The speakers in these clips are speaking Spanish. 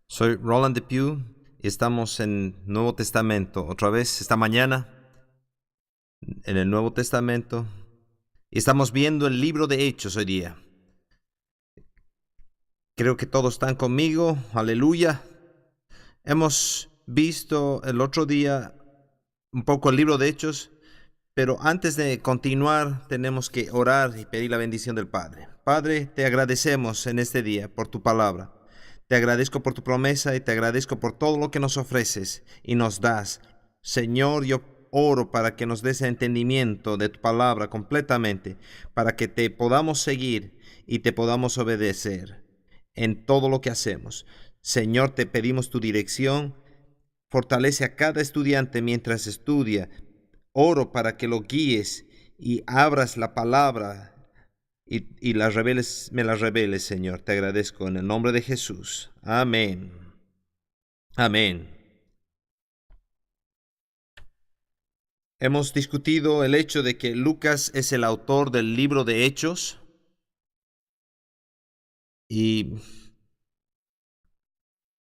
Soy Roland Depew y estamos en Nuevo Testamento. Otra vez esta mañana en el Nuevo Testamento. Y estamos viendo el libro de Hechos hoy día. Creo que todos están conmigo. Aleluya. Hemos visto el otro día un poco el libro de Hechos, pero antes de continuar tenemos que orar y pedir la bendición del Padre. Padre, te agradecemos en este día por tu palabra. Te agradezco por tu promesa y te agradezco por todo lo que nos ofreces y nos das. Señor, yo oro para que nos des entendimiento de tu palabra completamente, para que te podamos seguir y te podamos obedecer en todo lo que hacemos. Señor, te pedimos tu dirección. Fortalece a cada estudiante mientras estudia. Oro para que lo guíes y abras la palabra y me las reveles, Señor. Te agradezco en el nombre de Jesús. Amén. Amén. Hemos discutido el hecho de que Lucas es el autor del libro de Hechos y,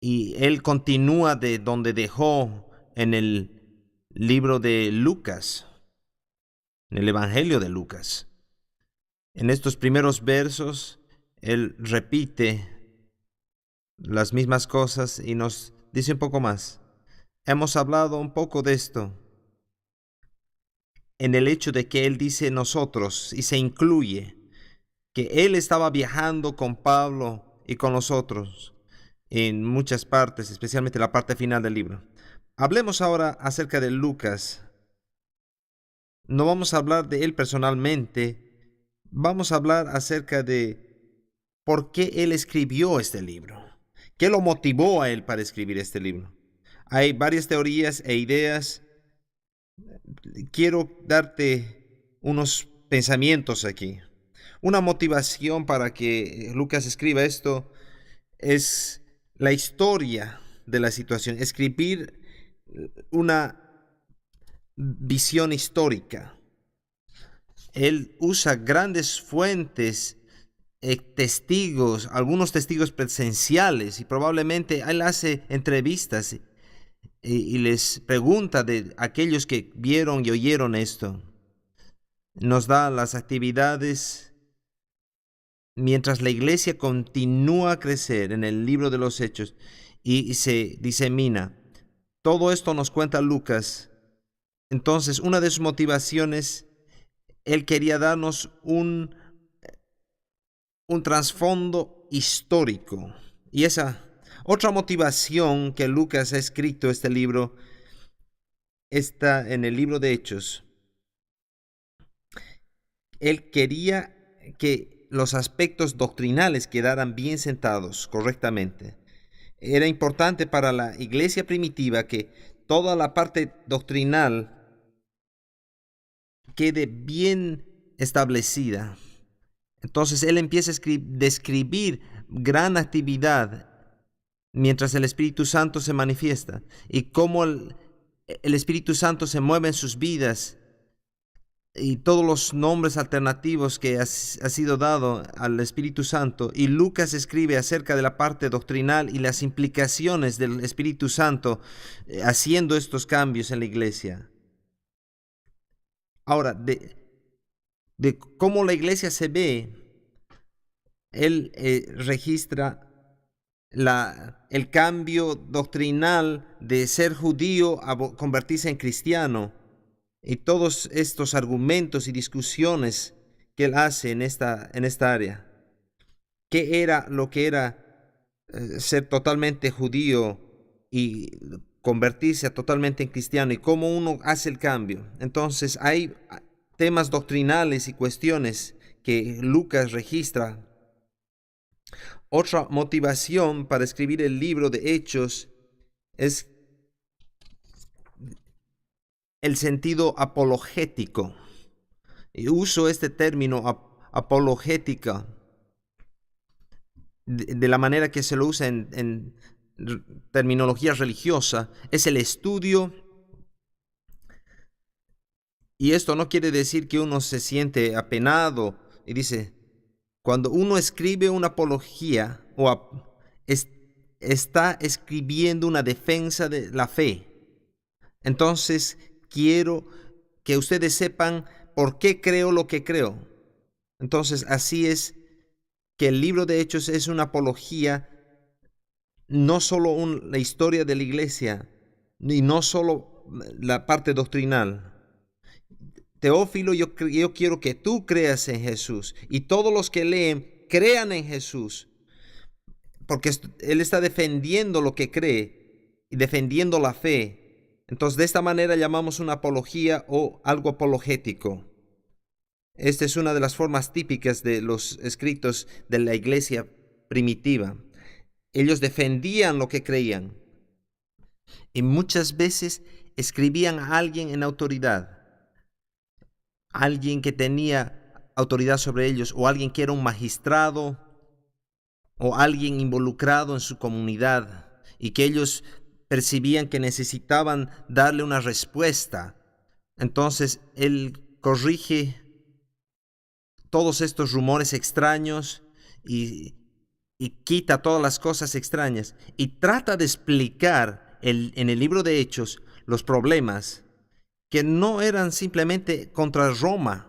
y él continúa de donde dejó en el libro de Lucas, en el Evangelio de Lucas. En estos primeros versos, él repite las mismas cosas y nos dice un poco más. Hemos hablado un poco de esto en el hecho de que él dice nosotros y se incluye, que él estaba viajando con Pablo y con los otros en muchas partes, especialmente la parte final del libro. Hablemos ahora acerca de Lucas. No vamos a hablar de él personalmente, vamos a hablar acerca de por qué él escribió este libro, qué lo motivó a él para escribir este libro. Hay varias teorías e ideas. Quiero darte unos pensamientos aquí. Una motivación para que Lucas escriba esto es la historia de la situación, escribir una visión histórica. Él usa grandes fuentes, testigos, algunos testigos presenciales, y probablemente él hace entrevistas y les pregunta de aquellos que vieron y oyeron esto. Nos da las actividades mientras la iglesia continúa a crecer en el libro de los Hechos y se disemina. Todo esto nos cuenta Lucas. Entonces, una de sus motivaciones, él quería darnos un trasfondo histórico. Y esa otra motivación que Lucas ha escrito este libro está en el libro de Hechos. Él quería que los aspectos doctrinales quedaran bien sentados correctamente. Era importante para la iglesia primitiva que toda la parte doctrinal quede bien establecida. Entonces él empieza a describir gran actividad mientras el Espíritu Santo se manifiesta y cómo el Espíritu Santo se mueve en sus vidas y todos los nombres alternativos que ha sido dado al Espíritu Santo. Y Lucas escribe acerca de la parte doctrinal y las implicaciones del Espíritu Santo haciendo estos cambios en la iglesia. Ahora, de cómo la iglesia se ve, él registra el cambio doctrinal de ser judío a convertirse en cristiano. Y todos estos argumentos y discusiones que él hace en esta área. ¿Qué era lo que era ser totalmente judío y convertirse totalmente en cristiano? Y cómo uno hace el cambio. Entonces hay temas doctrinales y cuestiones que Lucas registra. Otra motivación para escribir el libro de Hechos es el sentido apologético. Y uso este término apologética de la manera que se lo usa en terminología religiosa. Es el estudio. Y esto no quiere decir que uno se siente apenado y dice, cuando uno escribe una apología está escribiendo una defensa de la fe. Entonces, quiero que ustedes sepan por qué creo lo que creo. Entonces, así es que el libro de Hechos es una apología, no solo la historia de la iglesia, y no solo la parte doctrinal. Teófilo, yo quiero que tú creas en Jesús, y todos los que leen crean en Jesús, porque él está defendiendo lo que cree y defendiendo la fe. Entonces, de esta manera llamamos una apología o algo apologético. Esta es una de las formas típicas de los escritos de la iglesia primitiva. Ellos defendían lo que creían y muchas veces escribían a alguien en autoridad, alguien que tenía autoridad sobre ellos, o alguien que era un magistrado, o alguien involucrado en su comunidad, y que ellos percibían que necesitaban darle una respuesta. Entonces él corrige todos estos rumores extraños y quita todas las cosas extrañas y trata de explicar en el libro de Hechos los problemas que no eran simplemente contra Roma.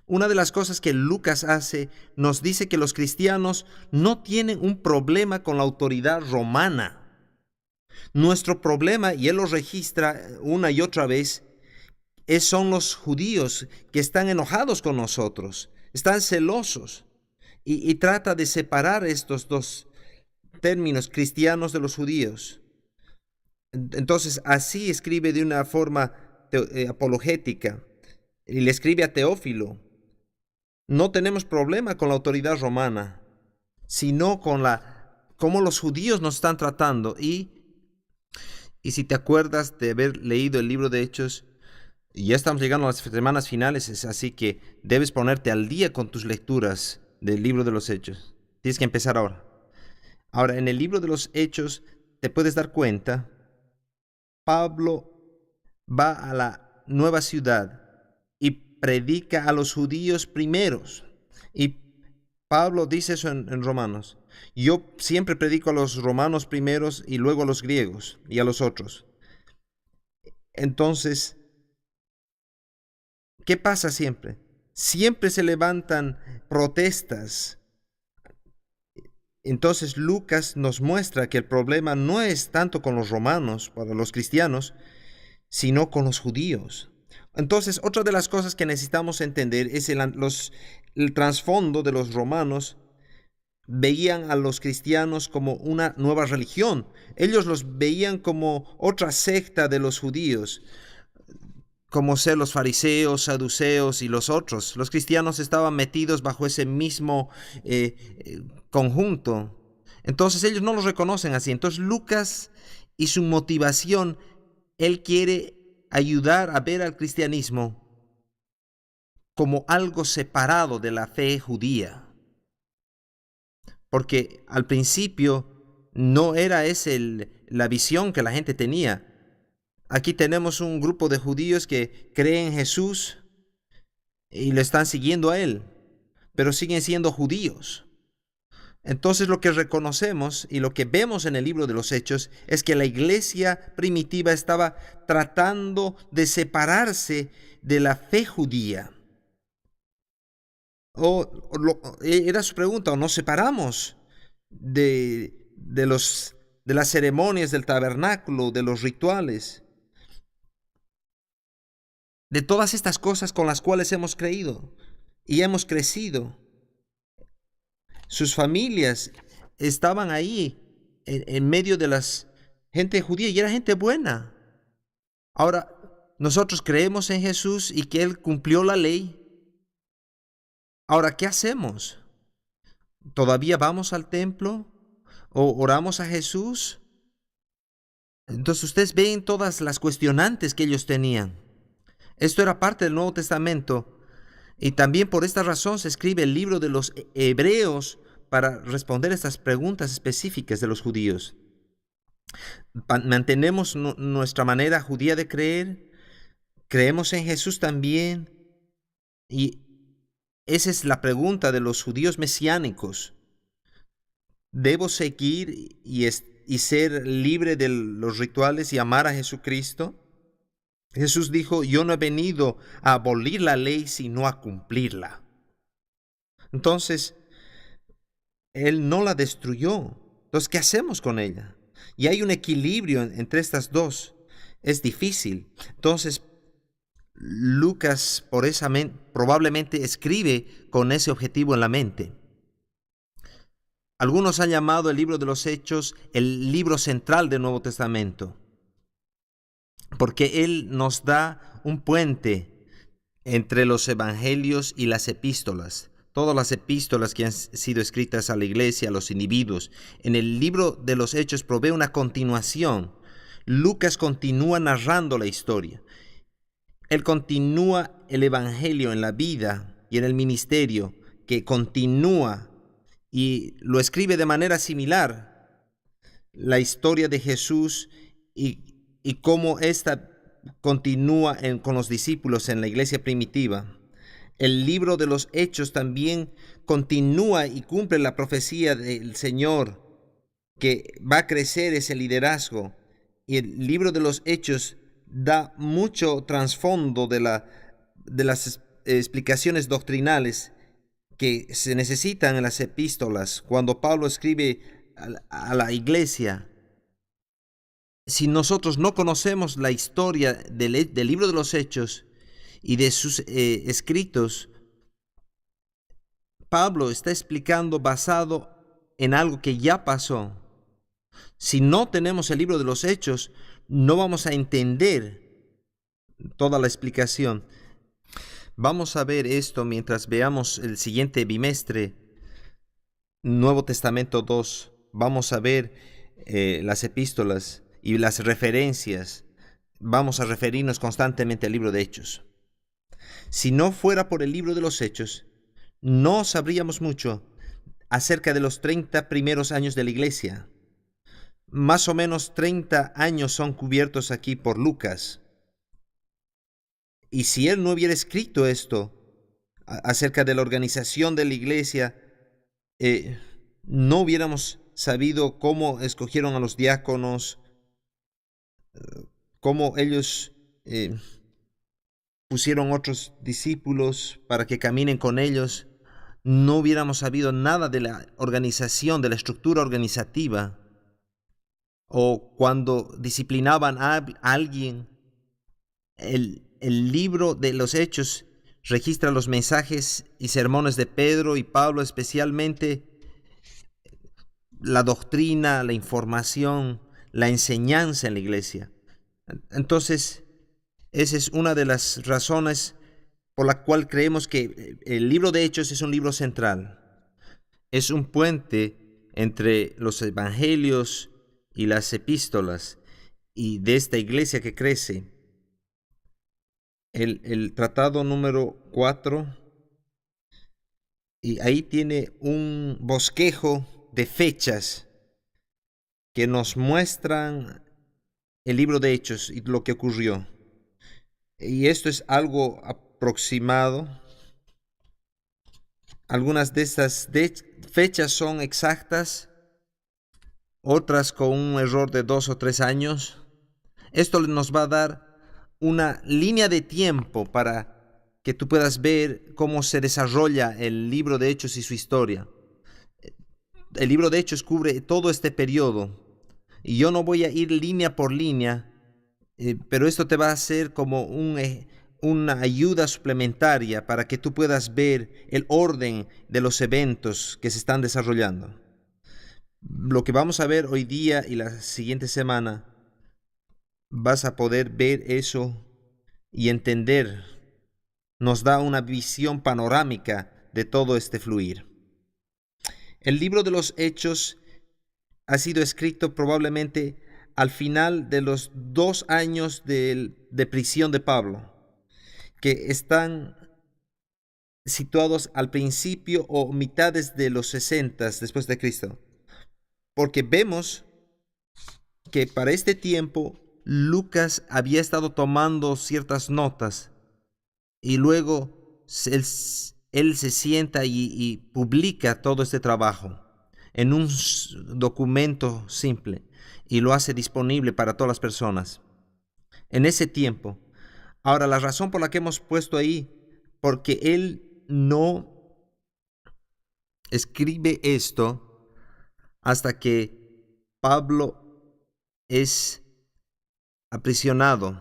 Una de las cosas que Lucas hace nos dice que los cristianos no tienen un problema con la autoridad romana. Nuestro problema, y él lo registra una y otra vez, son los judíos que están enojados con nosotros, están celosos, y trata de separar estos dos términos, cristianos de los judíos. Entonces, así escribe de una forma apologética, y le escribe a Teófilo: no tenemos problema con la autoridad romana, sino con cómo los judíos nos están tratando. Y si te acuerdas de haber leído el libro de Hechos, y ya estamos llegando a las semanas finales, así que debes ponerte al día con tus lecturas del libro de los Hechos. Tienes que empezar ahora. Ahora, en el libro de los Hechos, te puedes dar cuenta, Pablo va a la nueva ciudad y predica a los judíos primeros. Y Pablo dice eso en Romanos: yo siempre predico a los romanos primeros y luego a los griegos y a los otros. Entonces, ¿qué pasa siempre? Siempre se levantan protestas. Entonces Lucas nos muestra que el problema no es tanto con los romanos, para los cristianos, sino con los judíos. Entonces, otra de las cosas que necesitamos entender es el trasfondo de los romanos. Veían a los cristianos como una nueva religión. Ellos los veían como otra secta de los judíos, como ser los fariseos, saduceos y los otros. Los cristianos estaban metidos bajo ese mismo conjunto. Entonces ellos no los reconocen así. Entonces Lucas y su motivación, él quiere ayudar a ver al cristianismo como algo separado de la fe judía. Porque al principio no era esa la visión que la gente tenía. Aquí tenemos un grupo de judíos que creen en Jesús y le están siguiendo a él, pero siguen siendo judíos. Entonces lo que reconocemos y lo que vemos en el libro de los Hechos es que la iglesia primitiva estaba tratando de separarse de la fe judía. Era su pregunta: ¿o nos separamos de las ceremonias del tabernáculo, de los rituales, de todas estas cosas con las cuales hemos creído y hemos crecido? Sus familias estaban ahí en medio de la gente judía y era gente buena. Ahora, nosotros creemos en Jesús y que Él cumplió la ley. Ahora, ¿qué hacemos? ¿Todavía vamos al templo? ¿O oramos a Jesús? Entonces ustedes ven todas las cuestionantes que ellos tenían. Esto era parte del Nuevo Testamento, y también por esta razón se escribe el libro de los Hebreos para responder estas preguntas específicas de los judíos. ¿Mantenemos nuestra manera judía de creer? ¿Creemos en Jesús también? Y esa es la pregunta de los judíos mesiánicos. ¿Debo seguir y ser libre de los rituales y amar a Jesucristo? Jesús dijo, yo no he venido a abolir la ley, sino a cumplirla. Entonces, Él no la destruyó. Entonces, ¿qué hacemos con ella? Y hay un equilibrio entre estas dos. Es difícil. Entonces, Lucas probablemente escribe con ese objetivo en la mente. Algunos han llamado el libro de los Hechos el libro central del Nuevo Testamento, porque él nos da un puente entre los evangelios y las epístolas. Todas las epístolas que han sido escritas a la iglesia, a los individuos. En el libro de los Hechos provee una continuación. Lucas continúa narrando la historia. Él continúa el evangelio en la vida y en el ministerio, que continúa y lo escribe de manera similar. La historia de Jesús y cómo ésta continúa con los discípulos en la iglesia primitiva. El libro de los Hechos también continúa y cumple la profecía del Señor, que va a crecer ese liderazgo. Y el libro de los Hechos da mucho trasfondo de las explicaciones doctrinales que se necesitan en las epístolas. Cuando Pablo escribe a la iglesia, si nosotros no conocemos la historia del libro de los Hechos y de sus escritos, Pablo está explicando basado en algo que ya pasó. Si no tenemos el libro de los Hechos, no vamos a entender toda la explicación. Vamos a ver esto mientras veamos el siguiente bimestre, Nuevo Testamento 2. Vamos a ver las epístolas y las referencias. Vamos a referirnos constantemente al libro de Hechos. Si no fuera por el libro de los Hechos, no sabríamos mucho acerca de los 30 primeros años de la iglesia. Más o menos 30 años son cubiertos aquí por Lucas. Y si él no hubiera escrito esto acerca de la organización de la iglesia, no hubiéramos sabido cómo escogieron a los diáconos, cómo ellos pusieron otros discípulos para que caminen con ellos. No hubiéramos sabido nada de la organización, de la estructura organizativa. O cuando disciplinaban a alguien, el libro de los Hechos registra los mensajes y sermones de Pedro y Pablo, especialmente la doctrina, la información, la enseñanza en la iglesia. Entonces, esa es una de las razones por la cual creemos que el libro de Hechos es un libro central. Es un puente entre los evangelios y las epístolas y de esta iglesia que crece. El tratado número 4, y ahí tiene un bosquejo de fechas que nos muestran el libro de Hechos y lo que ocurrió. Y esto es algo aproximado. Algunas de estas fechas son exactas, otras con un error de 2 o 3 años. Esto nos va a dar una línea de tiempo para que tú puedas ver cómo se desarrolla el libro de Hechos y su historia. El libro de Hechos cubre todo este periodo y yo no voy a ir línea por línea, pero esto te va a hacer como una ayuda suplementaria para que tú puedas ver el orden de los eventos que se están desarrollando. Lo que vamos a ver hoy día y la siguiente semana, vas a poder ver eso y entender. Nos da una visión panorámica de todo este fluir. El libro de los Hechos ha sido escrito probablemente al final de los 2 años de prisión de Pablo, que están situados al principio o mitades de los 60 después de Cristo. Porque vemos que para este tiempo Lucas había estado tomando ciertas notas y luego él se sienta y publica todo este trabajo. en un documento simple y lo hace disponible para todas las personas en ese tiempo. Ahora, la razón por la que hemos puesto ahí, porque él no escribe esto hasta que Pablo es aprisionado.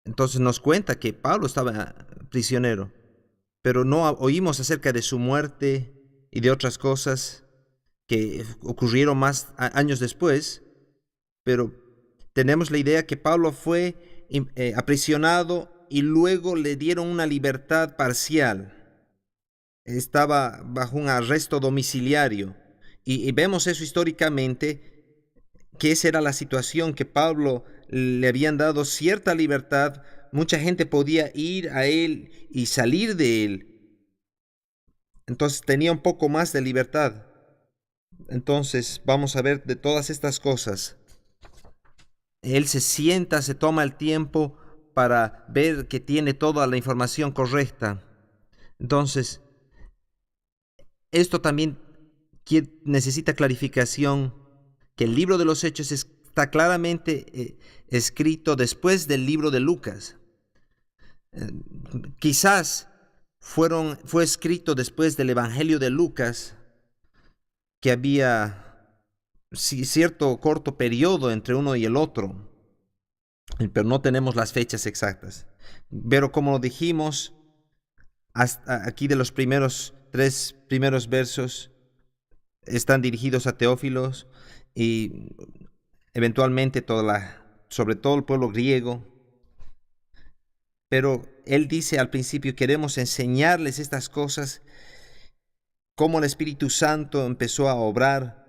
Entonces nos cuenta que Pablo estaba prisionero, pero no oímos acerca de su muerte y de otras cosas que ocurrieron más años después, pero tenemos la idea que Pablo fue aprisionado y luego le dieron una libertad parcial. Estaba bajo un arresto domiciliario y vemos eso históricamente, que esa era la situación, que Pablo le habían dado cierta libertad, mucha gente podía ir a él y salir de él, entonces tenía un poco más de libertad. Entonces vamos a ver de todas estas cosas. Él se sienta, se toma el tiempo para ver que tiene toda la información correcta. Entonces, esto también necesita clarificación, que el libro de los Hechos está claramente escrito después del libro de Lucas. Quizás fue escrito después del Evangelio de Lucas, que había cierto corto periodo entre uno y el otro, pero no tenemos las fechas exactas. Pero como lo dijimos, hasta aquí de los tres primeros versos están dirigidos a Teófilos y eventualmente sobre todo el pueblo griego. Pero él dice al principio: queremos enseñarles estas cosas, cómo el Espíritu Santo empezó a obrar.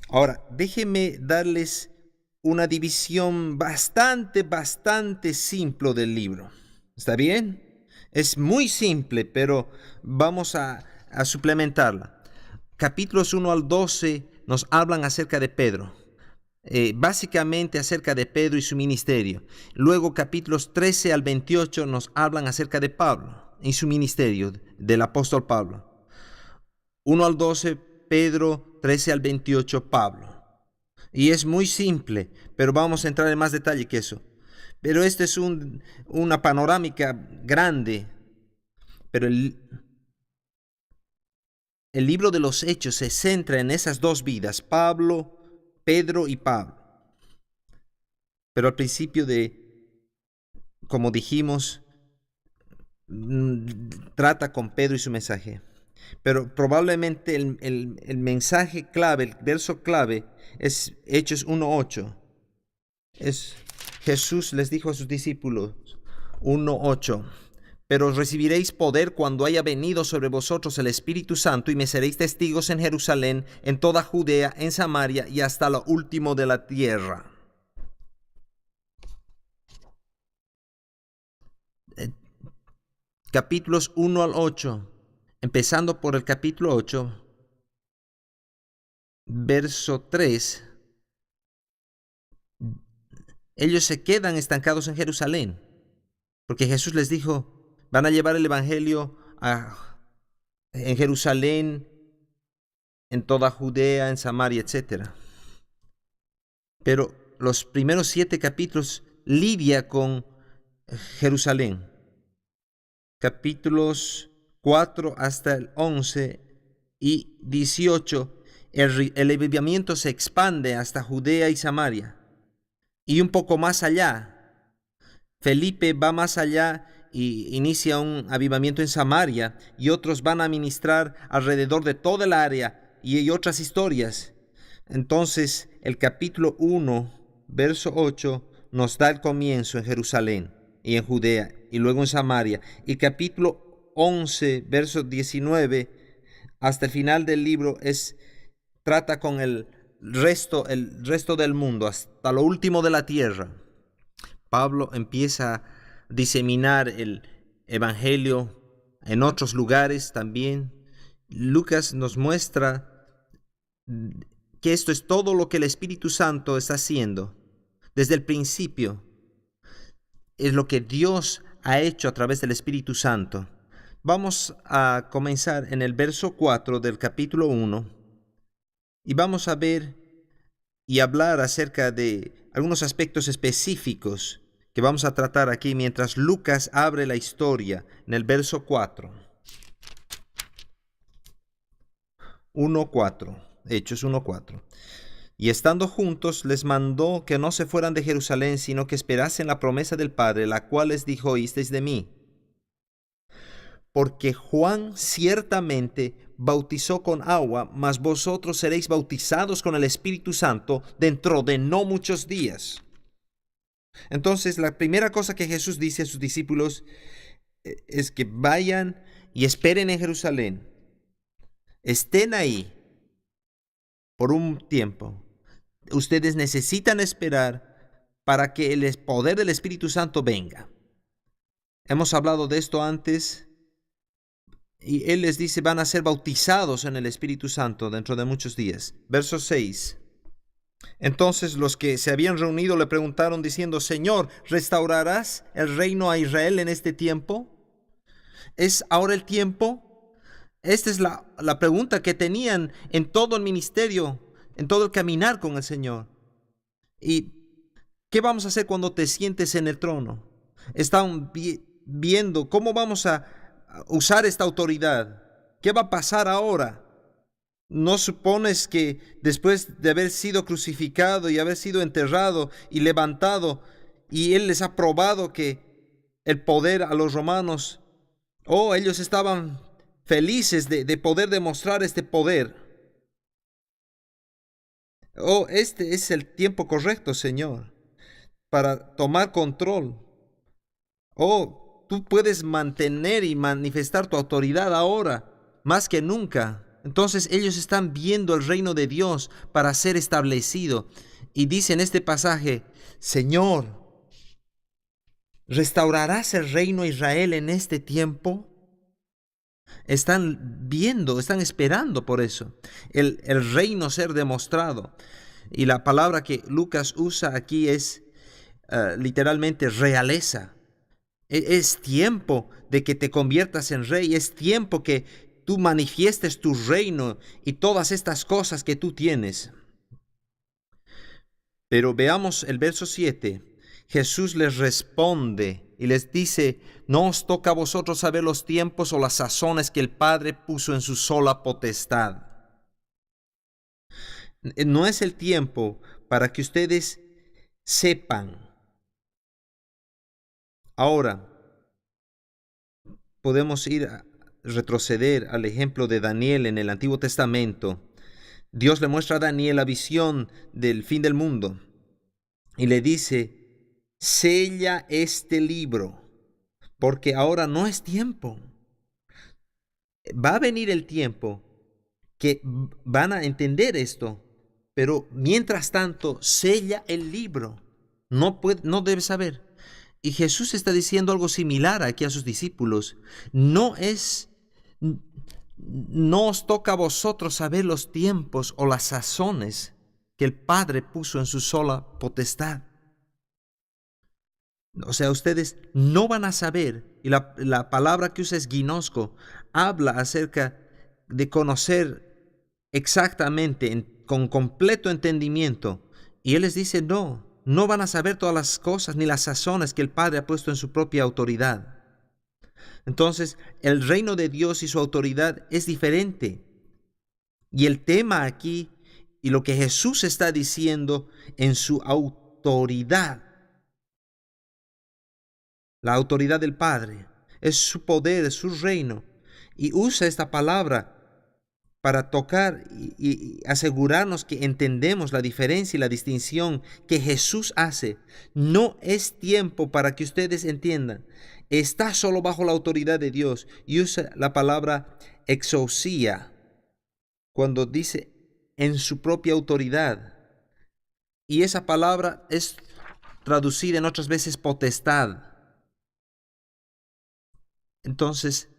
Ahora, déjenme darles una división bastante simple del libro. ¿Está bien? Es muy simple, pero vamos a suplementarla. Capítulos 1 al 12 nos hablan acerca de Pedro. Básicamente acerca de Pedro y su ministerio. Luego capítulos 13 al 28 nos hablan acerca de Pablo y su ministerio, del apóstol Pablo. 1 al 12 Pedro, 13 al 28 Pablo. Y es muy simple, pero vamos a entrar en más detalle que eso. Pero este es una panorámica grande. Pero el libro de los Hechos se centra en esas dos vidas, Pedro y Pablo. Pero al principio como dijimos, trata con Pedro y su mensaje. Pero probablemente el mensaje clave, el verso clave, es Hechos 1:8. Jesús les dijo a sus discípulos, 1:8: pero recibiréis poder cuando haya venido sobre vosotros el Espíritu Santo, y me seréis testigos en Jerusalén, en toda Judea, en Samaria y hasta lo último de la tierra. Capítulos 1 al 8. Empezando por el capítulo 8, verso 3, ellos se quedan estancados en Jerusalén, porque Jesús les dijo: van a llevar el evangelio en Jerusalén, en toda Judea, en Samaria, etc. Pero los primeros 7 capítulos lidia con Jerusalén. Capítulos 4 hasta el 11 y 18, el avivamiento se expande hasta Judea y Samaria. Y un poco más allá, Felipe va más allá y inicia un avivamiento en Samaria, y otros van a ministrar alrededor de toda el área, y hay otras historias. Entonces, el capítulo 1, verso 8, nos da el comienzo en Jerusalén y en Judea, y luego en Samaria. Y capítulo 11, verso 19, hasta el final del libro, trata con el resto del mundo, hasta lo último de la tierra. Pablo empieza a diseminar el evangelio en otros lugares también. Lucas nos muestra que esto es todo lo que el Espíritu Santo está haciendo desde el principio. Es lo que Dios ha hecho a través del Espíritu Santo. Vamos a comenzar en el verso 4 del capítulo 1 y vamos a ver y hablar acerca de algunos aspectos específicos que vamos a tratar aquí mientras Lucas abre la historia en el verso 4. 1:4, Hechos 1:4. Y estando juntos, les mandó que no se fueran de Jerusalén, sino que esperasen la promesa del Padre, la cual les dijo: oísteis de mí. Porque Juan ciertamente bautizó con agua, mas vosotros seréis bautizados con el Espíritu Santo dentro de no muchos días. Entonces, la primera cosa que Jesús dice a sus discípulos es que vayan y esperen en Jerusalén. Estén ahí por un tiempo. Ustedes necesitan esperar para que el poder del Espíritu Santo venga. Hemos hablado de esto antes. Y Él les dice, van a ser bautizados en el Espíritu Santo dentro de muchos días. Verso 6. Entonces los que se habían reunido le preguntaron diciendo: Señor, ¿restaurarás el reino a Israel en este tiempo? ¿Es ahora el tiempo? Esta es la pregunta que tenían en todo el ministerio, en todo el caminar con el Señor. ¿Y qué vamos a hacer cuando te sientes en el trono? Están viendo cómo vamos a usar esta autoridad. ¿Qué va a pasar ahora? ¿No supones que después de haber sido crucificado y haber sido enterrado y levantado, y Él les ha probado que el poder a los romanos, ellos estaban felices de poder demostrar este poder? Este es el tiempo correcto, Señor, para tomar control. Tú puedes mantener y manifestar tu autoridad ahora, más que nunca. Entonces ellos están viendo el reino de Dios para ser establecido. Y dice en este pasaje: Señor, ¿restaurarás el reino a Israel en este tiempo? Están viendo, están esperando por eso, el reino ser demostrado. Y la palabra que Lucas usa aquí es literalmente realeza. Es tiempo de que te conviertas en rey. Es tiempo que tú manifiestes tu reino y todas estas cosas que tú tienes. Pero veamos el verso 7. Jesús les responde y les dice: no os toca a vosotros saber los tiempos o las sazones que el Padre puso en su sola potestad. No es el tiempo para que ustedes sepan. Ahora, podemos retroceder al ejemplo de Daniel en el Antiguo Testamento. Dios le muestra a Daniel la visión del fin del mundo y le dice: sella este libro, porque ahora no es tiempo. Va a venir el tiempo que van a entender esto, pero mientras tanto, sella el libro. No debes saber. Y Jesús está diciendo algo similar aquí a sus discípulos. No os toca a vosotros saber los tiempos o las sazones que el Padre puso en su sola potestad. O sea, ustedes no van a saber. Y la palabra que usa es ginosco. Habla acerca de conocer exactamente, con completo entendimiento. Y Él les dice: no van a saber todas las cosas ni las sazones que el Padre ha puesto en su propia autoridad. Entonces, el reino de Dios y su autoridad es diferente. Y el tema aquí, y lo que Jesús está diciendo en su autoridad, la autoridad del Padre, es su poder, es su reino. Y usa esta palabra para tocar y asegurarnos que entendemos la diferencia y la distinción que Jesús hace. No es tiempo para que ustedes entiendan. Está solo bajo la autoridad de Dios. Y usa la palabra exousia cuando dice en su propia autoridad. Y esa palabra es traducida en otras veces potestad. Entonces,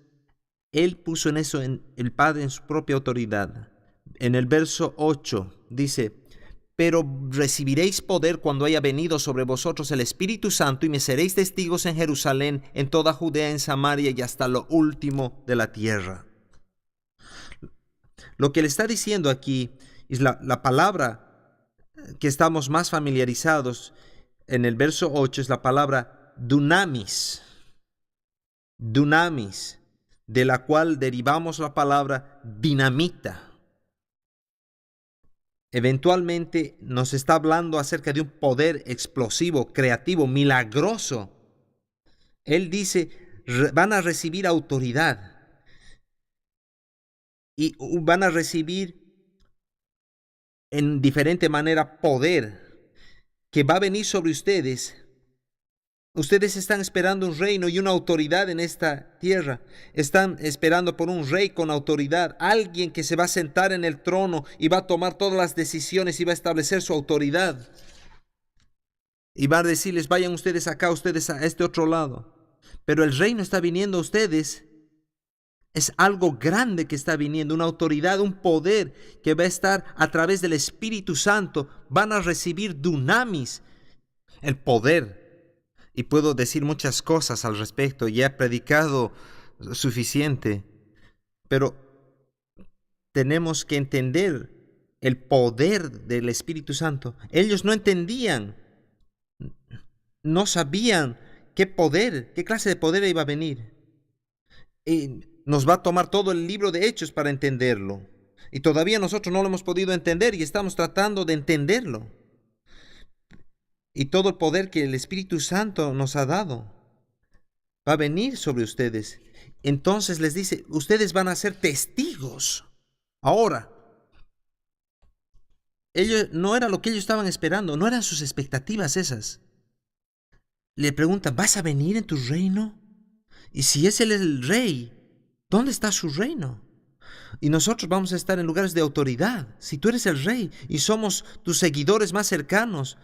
Él puso en eso el Padre en su propia autoridad. En el verso 8 dice: pero recibiréis poder cuando haya venido sobre vosotros el Espíritu Santo y me seréis testigos en Jerusalén, en toda Judea, en Samaria y hasta lo último de la tierra. Lo que le está diciendo aquí es la palabra que estamos más familiarizados en el verso 8 es la palabra dunamis. Dunamis, de la cual derivamos la palabra dinamita. Eventualmente nos está hablando acerca de un poder explosivo, creativo, milagroso. Él dice, van a recibir autoridad y van a recibir en diferente manera poder que va a venir sobre ustedes. Ustedes están esperando un reino y una autoridad en esta tierra. Están esperando por un rey con autoridad, alguien que se va a sentar en el trono y va a tomar todas las decisiones y va a establecer su autoridad. Y va a decirles, vayan ustedes acá, ustedes a este otro lado. Pero el reino está viniendo a ustedes. Es algo grande que está viniendo, una autoridad, un poder que va a estar a través del Espíritu Santo. Van a recibir dunamis, el poder. Y puedo decir muchas cosas al respecto, ya he predicado suficiente, pero tenemos que entender el poder del Espíritu Santo. Ellos no entendían, no sabían qué poder, qué clase de poder iba a venir. Y nos va a tomar todo el libro de Hechos para entenderlo. Y todavía nosotros no lo hemos podido entender y estamos tratando de entenderlo. Y todo el poder que el Espíritu Santo nos ha dado va a venir sobre ustedes. Entonces les dice, ustedes van a ser testigos. Ahora, ellos no era lo que ellos estaban esperando, no eran sus expectativas esas. Le preguntan, ¿vas a venir en tu reino? Y si es él el rey, ¿dónde está su reino? Y nosotros vamos a estar en lugares de autoridad. Si tú eres el rey y somos tus seguidores más cercanos,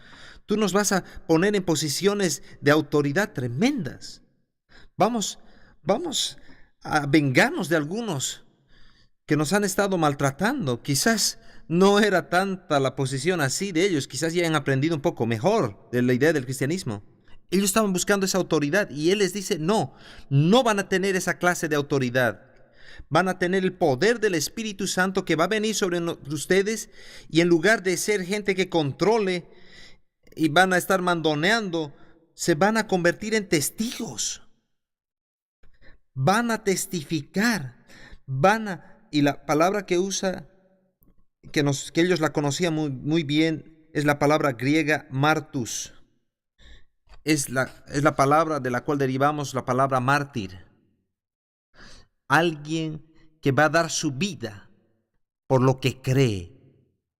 tú nos vas a poner en posiciones de autoridad tremendas. Vamos a vengarnos de algunos que nos han estado maltratando. Quizás no era tanta la posición así de ellos. Quizás ya han aprendido un poco mejor de la idea del cristianismo. Ellos estaban buscando esa autoridad y Él les dice, no van a tener esa clase de autoridad. Van a tener el poder del Espíritu Santo que va a venir sobre ustedes y en lugar de ser gente que controle y van a estar mandoneando, se van a convertir en testigos. Van a testificar. Y la palabra que usa, que ellos la conocían muy bien, es la palabra griega martus. Es la palabra de la cual derivamos la palabra mártir. Alguien que va a dar su vida por lo que cree.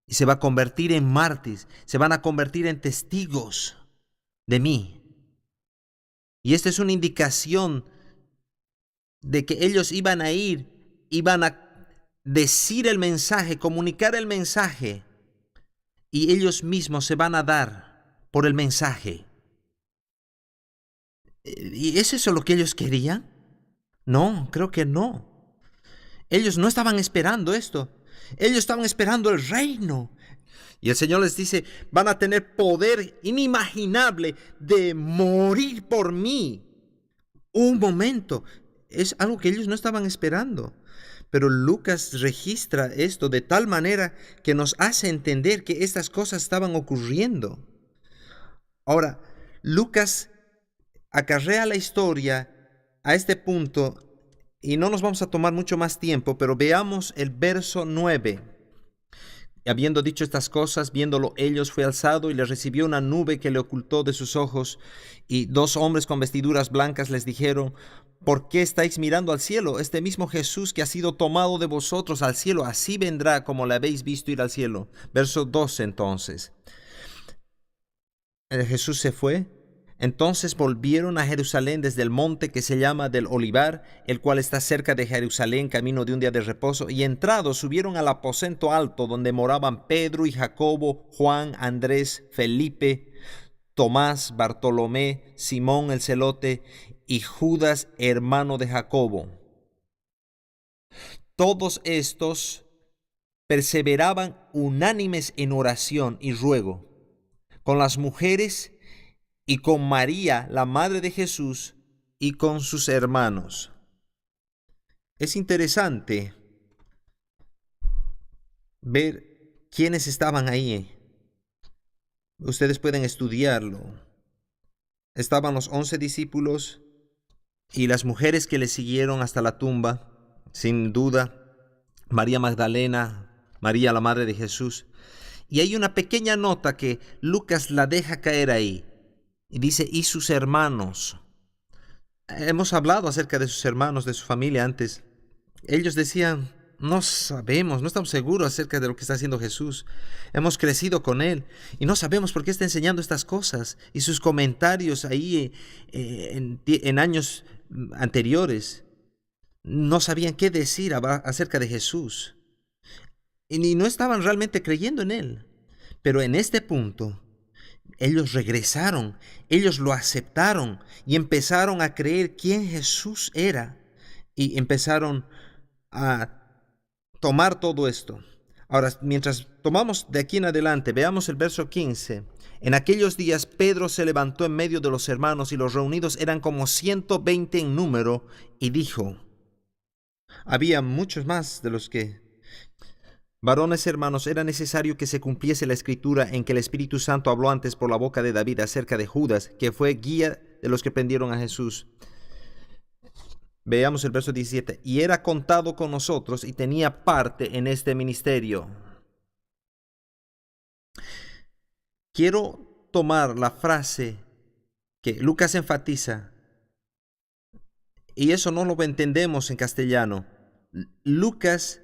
Y se va a convertir en mártires, se van a convertir en testigos de mí. Y esta es una indicación de que ellos iban a ir, iban a decir el mensaje, comunicar el mensaje, y ellos mismos se van a dar por el mensaje. ¿Y es eso lo que ellos querían? No, creo que no. Ellos no estaban esperando esto. Ellos estaban esperando el reino. Y el Señor les dice, van a tener poder inimaginable de morir por mí. Un momento. Es algo que ellos no estaban esperando. Pero Lucas registra esto de tal manera que nos hace entender que estas cosas estaban ocurriendo. Ahora, Lucas acarrea la historia a este punto y no nos vamos a tomar mucho más tiempo, pero veamos el verso 9. Habiendo dicho estas cosas, viéndolo ellos, fue alzado y le recibió una nube que le ocultó de sus ojos. Y 2 hombres con vestiduras blancas les dijeron, ¿por qué estáis mirando al cielo? Este mismo Jesús que ha sido tomado de vosotros al cielo, así vendrá como le habéis visto ir al cielo. Verso 12 entonces. Jesús se fue. Entonces volvieron a Jerusalén desde el monte que se llama del Olivar, el cual está cerca de Jerusalén, camino de un día de reposo, y entrados subieron al aposento alto donde moraban Pedro y Jacobo, Juan, Andrés, Felipe, Tomás, Bartolomé, Simón el celote y Judas, hermano de Jacobo. Todos estos perseveraban unánimes en oración y ruego con las mujeres y con María, la madre de Jesús, y con sus hermanos. Es interesante ver quiénes estaban ahí. Ustedes pueden estudiarlo. Estaban los 11 discípulos y las mujeres que le siguieron hasta la tumba, sin duda, María Magdalena, María la madre de Jesús. Y hay una pequeña nota que Lucas la deja caer ahí. Y dice, y sus hermanos. Hemos hablado acerca de sus hermanos, de su familia antes. Ellos decían, no sabemos, no estamos seguros acerca de lo que está haciendo Jesús. Hemos crecido con Él y no sabemos por qué está enseñando estas cosas. Y sus comentarios ahí en años anteriores no sabían qué decir acerca de Jesús. Y no estaban realmente creyendo en Él. Pero en este punto, ellos regresaron, ellos lo aceptaron y empezaron a creer quién Jesús era. Y empezaron a tomar todo esto. Ahora, mientras tomamos de aquí en adelante, veamos el verso 15. En aquellos días Pedro se levantó en medio de los hermanos y los reunidos eran como 120 en número y dijo, había muchos más de los que... Varones hermanos, era necesario que se cumpliese la escritura en que el Espíritu Santo habló antes por la boca de David acerca de Judas, que fue guía de los que prendieron a Jesús. Veamos el verso 17. Y era contado con nosotros y tenía parte en este ministerio. Quiero tomar la frase que Lucas enfatiza, y eso no lo entendemos en castellano. Lucas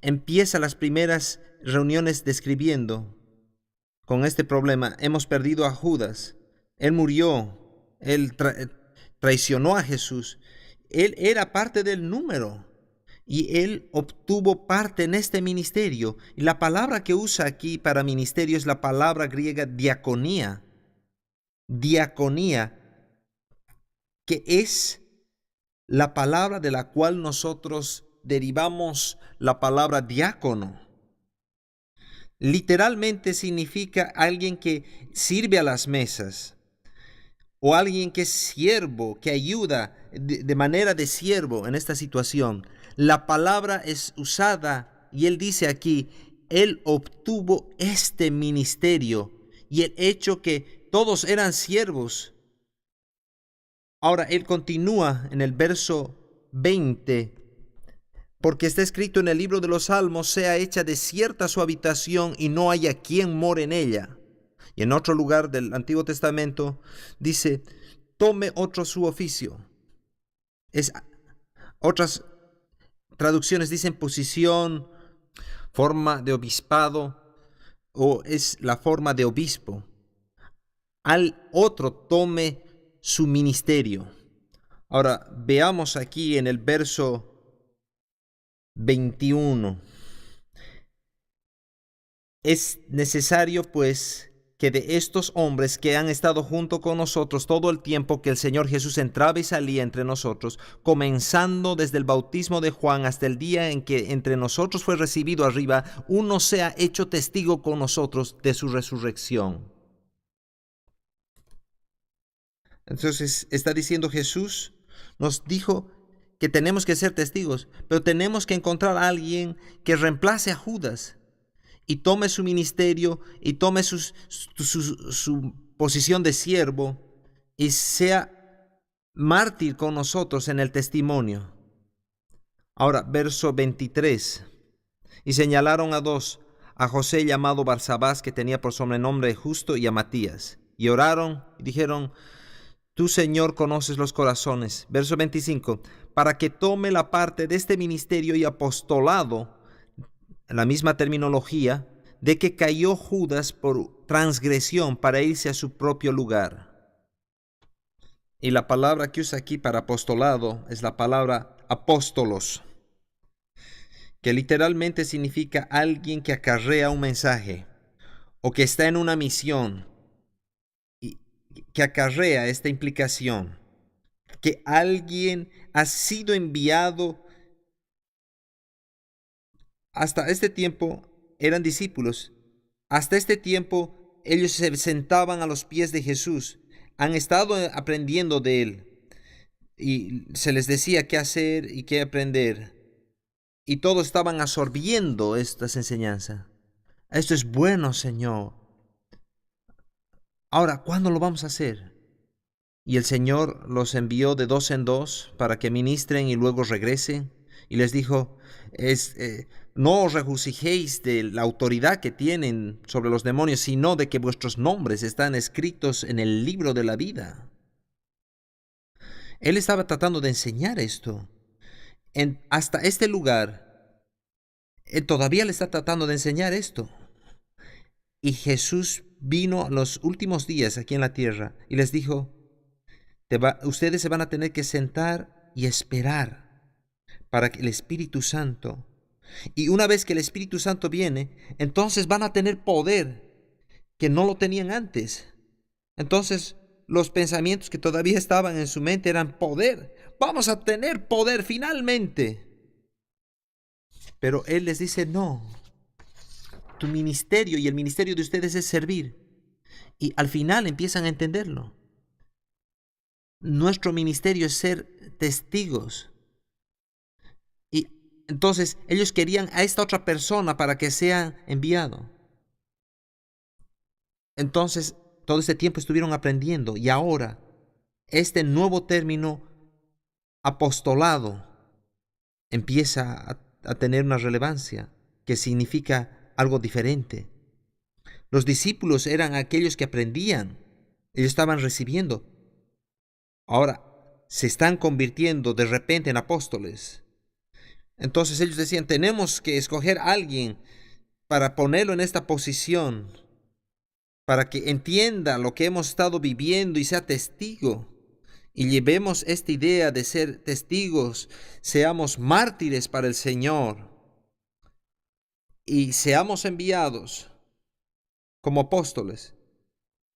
empieza las primeras reuniones describiendo con este problema. Hemos perdido a Judas. Él murió. Él traicionó a Jesús. Él era parte del número y él obtuvo parte en este ministerio. Y la palabra que usa aquí para ministerio es la palabra griega diaconía. Diaconía, que es la palabra de la cual nosotros derivamos la palabra diácono. Literalmente significa alguien que sirve a las mesas o alguien que es siervo, que ayuda de manera de siervo en esta situación. La palabra es usada y él dice aquí, él obtuvo este ministerio y el hecho que todos eran siervos. Ahora él continúa en el verso 20. Porque está escrito en el libro de los Salmos, sea hecha desierta su habitación y no haya quien more en ella. Y en otro lugar del Antiguo Testamento dice, tome otro su oficio. Otras traducciones dicen posición, forma de obispado, o es la forma de obispo. Al otro tome su ministerio. Ahora veamos aquí en el verso 21. Es necesario, pues, que de estos hombres que han estado junto con nosotros todo el tiempo que el Señor Jesús entraba y salía entre nosotros, comenzando desde el bautismo de Juan hasta el día en que entre nosotros fue recibido arriba, uno sea hecho testigo con nosotros de su resurrección. Entonces, está diciendo Jesús, nos dijo que tenemos que ser testigos, pero tenemos que encontrar a alguien que reemplace a Judas y tome su ministerio y tome su posición de siervo y sea mártir con nosotros en el testimonio. Ahora, verso 23. Y señalaron a dos, a José llamado Barsabás, que tenía por sobrenombre Justo, y a Matías. Y oraron y dijeron, tú, Señor, conoces los corazones. Verso 25. Para que tome la parte de este ministerio y apostolado, la misma terminología, de que cayó Judas por transgresión para irse a su propio lugar. Y la palabra que usa aquí para apostolado es la palabra apóstolos, que literalmente significa alguien que acarrea un mensaje o que está en una misión y que acarrea esta implicación, que alguien ha sido enviado Hasta este tiempo eran discípulos. Hasta este tiempo ellos se sentaban a los pies de Jesús. Han estado aprendiendo de él. Y se les decía qué hacer y qué aprender. Y todos estaban absorbiendo estas enseñanzas. Esto es bueno, Señor. Ahora, ¿cuándo lo vamos a hacer? Y el Señor los envió de dos en dos para que ministren y luego regresen. Y les dijo, no os regocijéis de la autoridad que tienen sobre los demonios, sino de que vuestros nombres están escritos en el libro de la vida. Él estaba tratando de enseñar esto. Hasta este lugar, él todavía le está tratando de enseñar esto. Y Jesús vino los últimos días aquí en la tierra y les dijo, ustedes se van a tener que sentar y esperar para que el Espíritu Santo, y una vez que el Espíritu Santo viene, entonces van a tener poder que no lo tenían antes. Entonces los pensamientos que todavía estaban en su mente eran poder. Vamos a tener poder finalmente. Pero Él les dice, no, tu ministerio y el ministerio de ustedes es servir. Y al final empiezan a entenderlo. Nuestro ministerio es ser testigos. Y entonces ellos querían a esta otra persona para que sea enviado. Entonces todo este tiempo estuvieron aprendiendo y ahora este nuevo término apostolado empieza a tener una relevancia que significa algo diferente. Los discípulos eran aquellos que aprendían, ellos estaban recibiendo. Ahora se están convirtiendo de repente en apóstoles. Entonces ellos decían, tenemos que escoger a alguien para ponerlo en esta posición, para que entienda lo que hemos estado viviendo y sea testigo. Y llevemos esta idea de ser testigos, seamos mártires para el Señor y seamos enviados como apóstoles.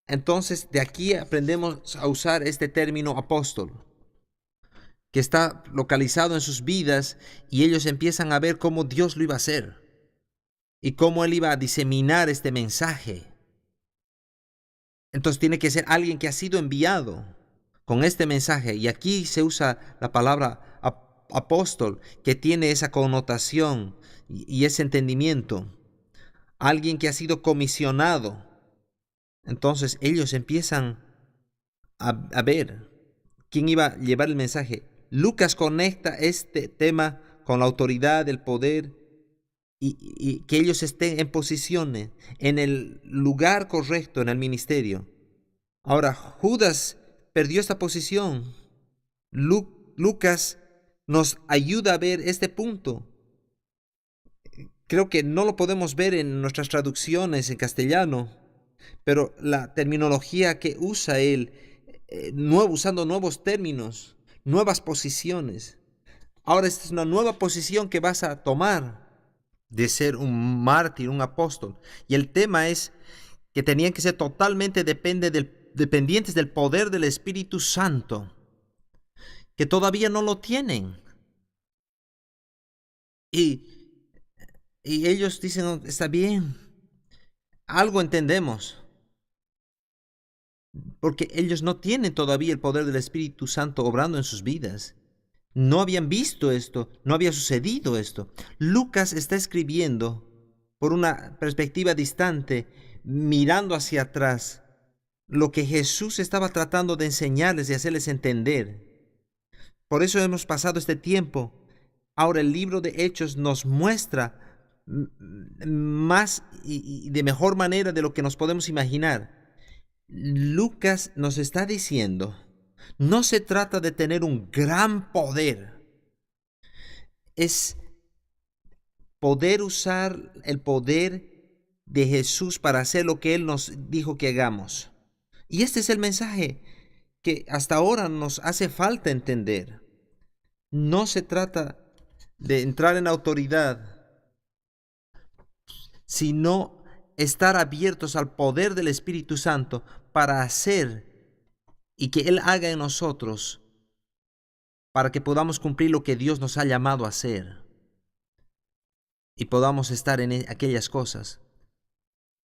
Entonces de aquí aprendemos a usar este término apóstol, que está localizado en sus vidas, y ellos empiezan a ver cómo Dios lo iba a hacer y cómo Él iba a diseminar este mensaje. Entonces tiene que ser alguien que ha sido enviado con este mensaje, y aquí se usa la palabra apóstol, que tiene esa connotación y ese entendimiento. Alguien que ha sido comisionado. Entonces ellos empiezan a ver quién iba a llevar el mensaje. Lucas conecta este tema con la autoridad, el poder, y que ellos estén en posiciones, en el lugar correcto en el ministerio. Ahora, Judas perdió esta posición. Lucas nos ayuda a ver este punto. Creo que no lo podemos ver en nuestras traducciones en castellano, pero la terminología que usa él, usando nuevos términos, nuevas posiciones. Ahora esta es una nueva posición que vas a tomar de ser un mártir, un apóstol. Y el tema es que tenían que ser totalmente dependientes del poder del Espíritu Santo, que todavía no lo tienen. Y ellos dicen, "No, está bien, algo entendemos", porque ellos no tienen todavía el poder del Espíritu Santo obrando en sus vidas. No habían visto esto, no había sucedido esto. Lucas está escribiendo por una perspectiva distante, mirando hacia atrás, lo que Jesús estaba tratando de enseñarles y hacerles entender. Por eso hemos pasado este tiempo. Ahora el libro de Hechos nos muestra más y de mejor manera de lo que nos podemos imaginar. Lucas nos está diciendo, no se trata de tener un gran poder, es poder usar el poder de Jesús para hacer lo que Él nos dijo que hagamos. Y este es el mensaje que hasta ahora nos hace falta entender. No se trata de entrar en autoridad, sino estar abiertos al poder del Espíritu Santo para hacer y que Él haga en nosotros, para que podamos cumplir lo que Dios nos ha llamado a hacer. y podamos estar en aquellas cosas.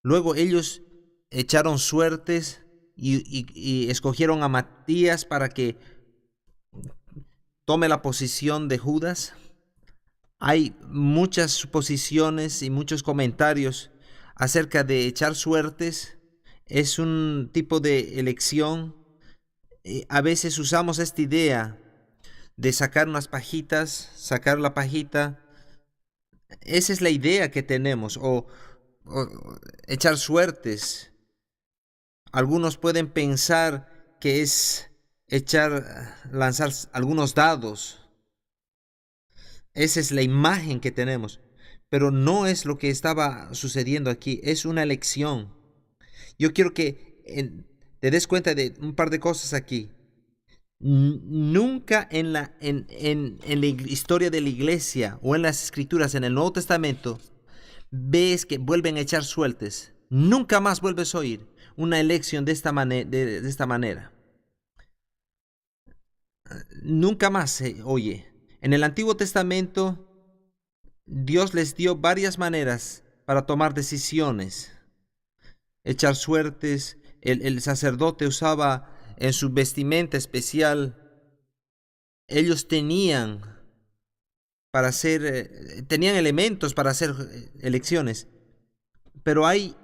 Luego ellos echaron suertes y escogieron a Matías para que tome la posición de Judas. Hay muchas suposiciones y muchos comentarios acerca de echar suertes. Es un tipo de elección. A veces usamos esta idea de sacar unas pajitas, sacar la pajita. Esa es la idea que tenemos, o echar suertes. Algunos pueden pensar que es lanzar algunos dados. Esa es la imagen que tenemos, pero no es lo que estaba sucediendo aquí, es una elección. Yo quiero que te des cuenta de un par de cosas aquí. Nunca en la historia de la iglesia o en las escrituras, en el Nuevo Testamento, ves que vuelven a echar suertes. Nunca más vuelves a oír una elección de esta manera. Nunca más se oye. En el Antiguo Testamento, Dios les dio varias maneras para tomar decisiones. Echar suertes. El sacerdote usaba en su vestimenta especial. Ellos tenían elementos para hacer elecciones. Pero hay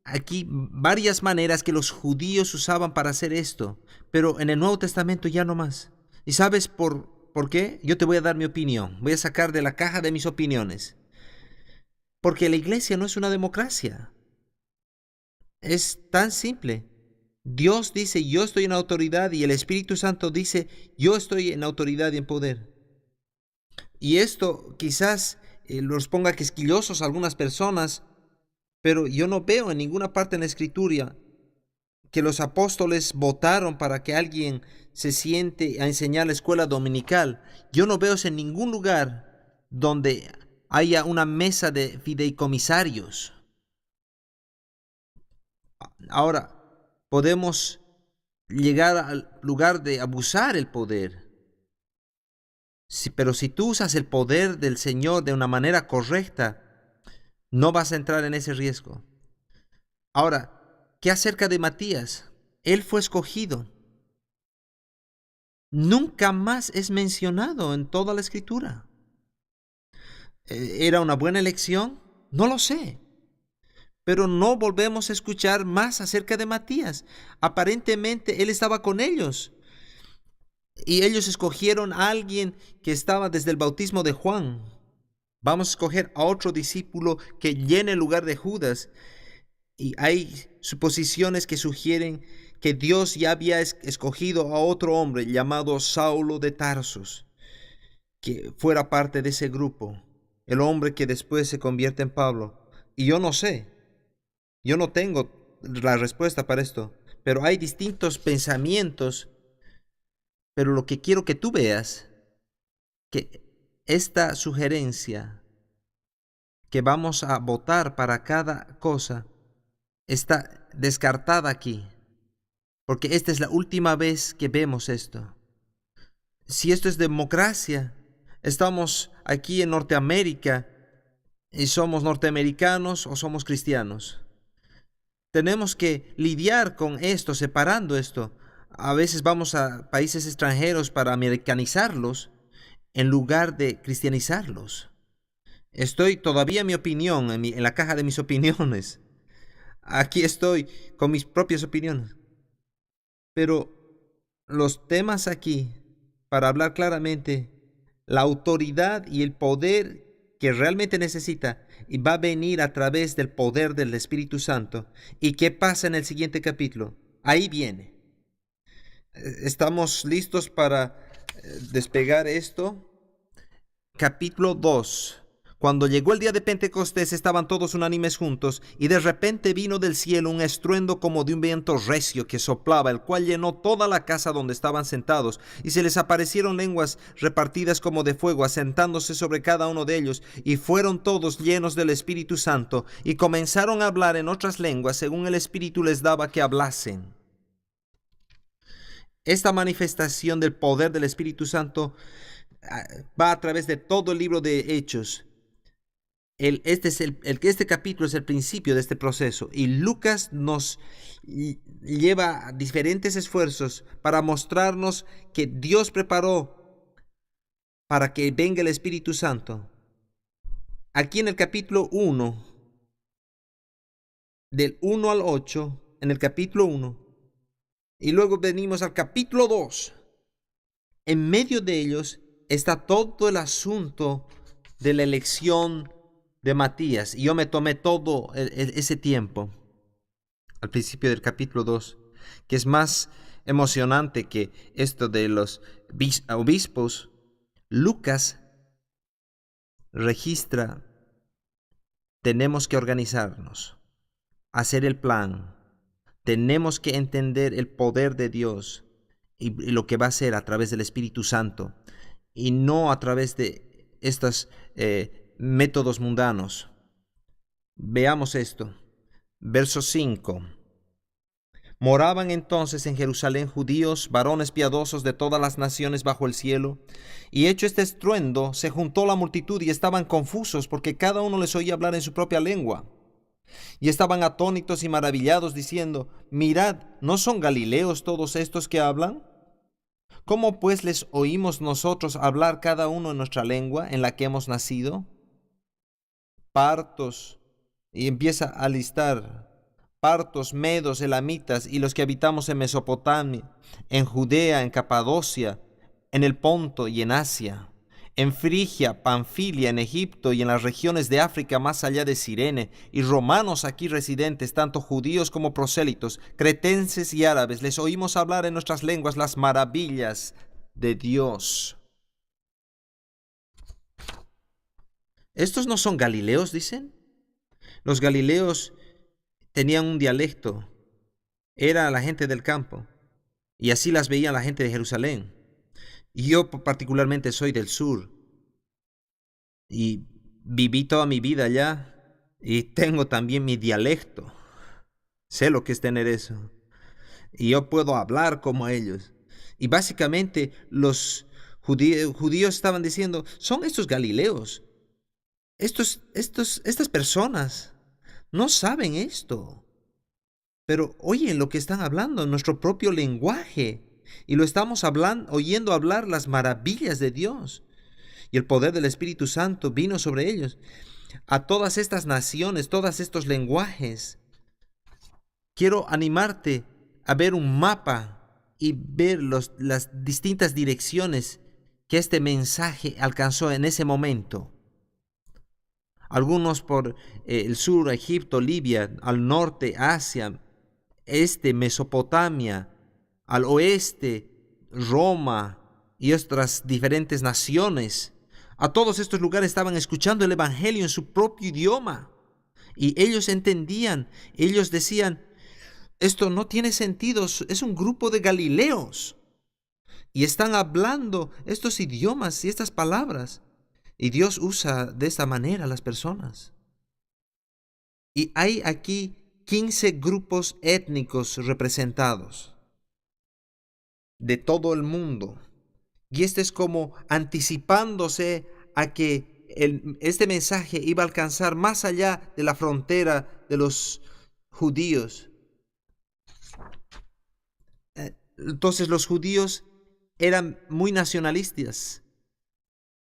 aquí varias maneras que los judíos usaban para hacer esto. Pero en el Nuevo Testamento ya no más. ¿Y sabes por qué? Yo te voy a dar mi opinión. Voy a sacar de la caja de mis opiniones. Porque la iglesia no es una democracia. Es tan simple. Dios dice, yo estoy en autoridad, y el Espíritu Santo dice, yo estoy en autoridad y en poder. Y esto quizás los ponga quisquillosos a algunas personas, pero yo no veo en ninguna parte en la Escritura que los apóstoles votaron para que alguien se siente a enseñar la escuela dominical. Yo no veo eso en ningún lugar donde haya una mesa de fideicomisarios. Ahora, podemos llegar al lugar de abusar el poder. Pero si tú usas el poder del Señor de una manera correcta, no vas a entrar en ese riesgo. Ahora, ¿qué acerca de Matías? Él fue escogido. Nunca más es mencionado en toda la Escritura. ¿Era una buena elección? No lo sé. Pero no volvemos a escuchar más acerca de Matías. Aparentemente él estaba con ellos. Y ellos escogieron a alguien que estaba desde el bautismo de Juan. Vamos a escoger a otro discípulo que llene el lugar de Judas. Y hay suposiciones que sugieren que Dios ya había escogido a otro hombre llamado Saulo de Tarsus, que fuera parte de ese grupo, el hombre que después se convierte en Pablo. Y yo no sé, yo no tengo la respuesta para esto, pero hay distintos pensamientos. Pero lo que quiero que tú veas, que esta sugerencia que vamos a votar para cada cosa está descartada aquí, porque esta es la última vez que vemos esto. Si esto es democracia, estamos aquí en Norteamérica y somos norteamericanos o somos cristianos. Tenemos que lidiar con esto, separando esto. A veces vamos a países extranjeros para americanizarlos en lugar de cristianizarlos. Estoy todavía en mi opinión, en la caja de mis opiniones. Aquí estoy con mis propias opiniones. Pero los temas aquí, para hablar claramente, la autoridad y el poder que realmente necesita, y va a venir a través del poder del Espíritu Santo. ¿Y qué pasa en el siguiente capítulo? Ahí viene. ¿Estamos listos para despegar esto? Capítulo 2. Cuando llegó el día de Pentecostés, estaban todos unánimes juntos, y de repente vino del cielo un estruendo como de un viento recio que soplaba, el cual llenó toda la casa donde estaban sentados, y se les aparecieron lenguas repartidas como de fuego, asentándose sobre cada uno de ellos, y fueron todos llenos del Espíritu Santo, y comenzaron a hablar en otras lenguas, según el Espíritu les daba que hablasen. Esta manifestación del poder del Espíritu Santo va a través de todo el libro de Hechos. Este capítulo es el principio de este proceso, y Lucas nos lleva a diferentes esfuerzos para mostrarnos que Dios preparó para que venga el Espíritu Santo. Aquí en el capítulo 1, del 1 al 8, en el capítulo 1, y luego venimos al capítulo 2. En medio de ellos está todo el asunto de la elección de Matías. Y yo me tomé todo ese tiempo, al principio del capítulo 2, que es más emocionante que esto de los obispos. Lucas registra: tenemos que organizarnos, hacer el plan, tenemos que entender el poder de Dios y lo que va a hacer a través del Espíritu Santo, y no a través de estos métodos mundanos. Veamos esto. Verso 5. Moraban entonces en Jerusalén judíos, varones piadosos de todas las naciones bajo el cielo. Y hecho este estruendo, se juntó la multitud y estaban confusos, porque cada uno les oía hablar en su propia lengua. Y estaban atónitos y maravillados, diciendo: mirad, ¿no son galileos todos estos que hablan? ¿Cómo pues les oímos nosotros hablar cada uno en nuestra lengua en la que hemos nacido? Partos, y empieza a listar: partos, medos, elamitas y los que habitamos en Mesopotamia, en Judea, en Capadocia, en el Ponto y en Asia, en Frigia, Panfilia, en Egipto y en las regiones de África más allá de Cirene, y romanos aquí residentes, tanto judíos como prosélitos, cretenses y árabes, les oímos hablar en nuestras lenguas las maravillas de Dios. ¿Estos no son galileos, dicen? Los galileos tenían un dialecto, era la gente del campo, y así las veía la gente de Jerusalén. Y yo particularmente soy del sur, y viví toda mi vida allá, y tengo también mi dialecto. Sé lo que es tener eso, y yo puedo hablar como ellos. Y básicamente los judíos estaban diciendo: son estos galileos, estas personas no saben esto, pero oyen lo que están hablando en nuestro propio lenguaje, y lo estamos oyendo hablar las maravillas de Dios. Y el poder del Espíritu Santo vino sobre ellos. A todas estas naciones, todos estos lenguajes. Quiero animarte a ver un mapa y ver las distintas direcciones que este mensaje alcanzó en ese momento. Algunos por el sur, Egipto, Libia; al norte, Asia; este, Mesopotamia; al oeste, Roma y otras diferentes naciones. A todos estos lugares estaban escuchando el evangelio en su propio idioma, y ellos entendían. Ellos decían: esto no tiene sentido, es un grupo de galileos y están hablando estos idiomas y estas palabras. Y Dios usa de esta manera a las personas. Y hay aquí 15 grupos étnicos representados de todo el mundo. Y este es como anticipándose a que este mensaje iba a alcanzar más allá de la frontera de los judíos. Entonces los judíos eran muy nacionalistas.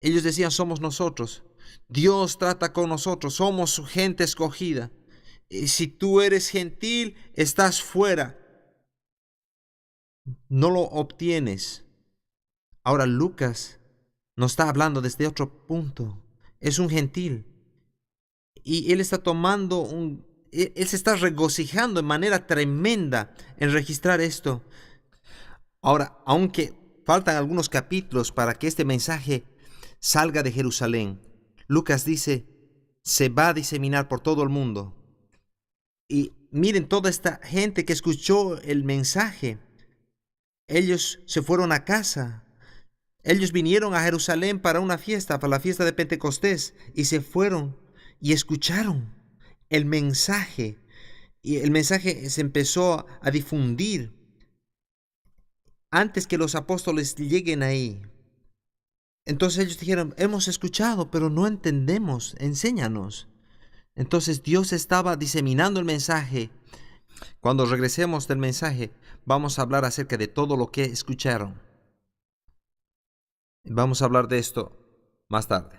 Ellos decían: somos nosotros, Dios trata con nosotros, somos su gente escogida. Y si tú eres gentil, estás fuera, no lo obtienes. Ahora Lucas nos está hablando desde otro punto. Es un gentil, y él está él se está regocijando en manera tremenda en registrar esto. Ahora, aunque faltan algunos capítulos para que este mensaje salga de Jerusalén, Lucas dice: se va a diseminar por todo el mundo. Y miren toda esta gente que escuchó el mensaje. Ellos se fueron a casa. Ellos vinieron a Jerusalén para una fiesta, para la fiesta de Pentecostés, y se fueron y escucharon el mensaje. Y el mensaje se empezó a difundir antes que los apóstoles lleguen ahí. Entonces ellos dijeron, hemos escuchado, pero no entendemos, enséñanos. Entonces Dios estaba diseminando el mensaje. Cuando regresemos del mensaje, vamos a hablar acerca de todo lo que escucharon. Vamos a hablar de esto más tarde.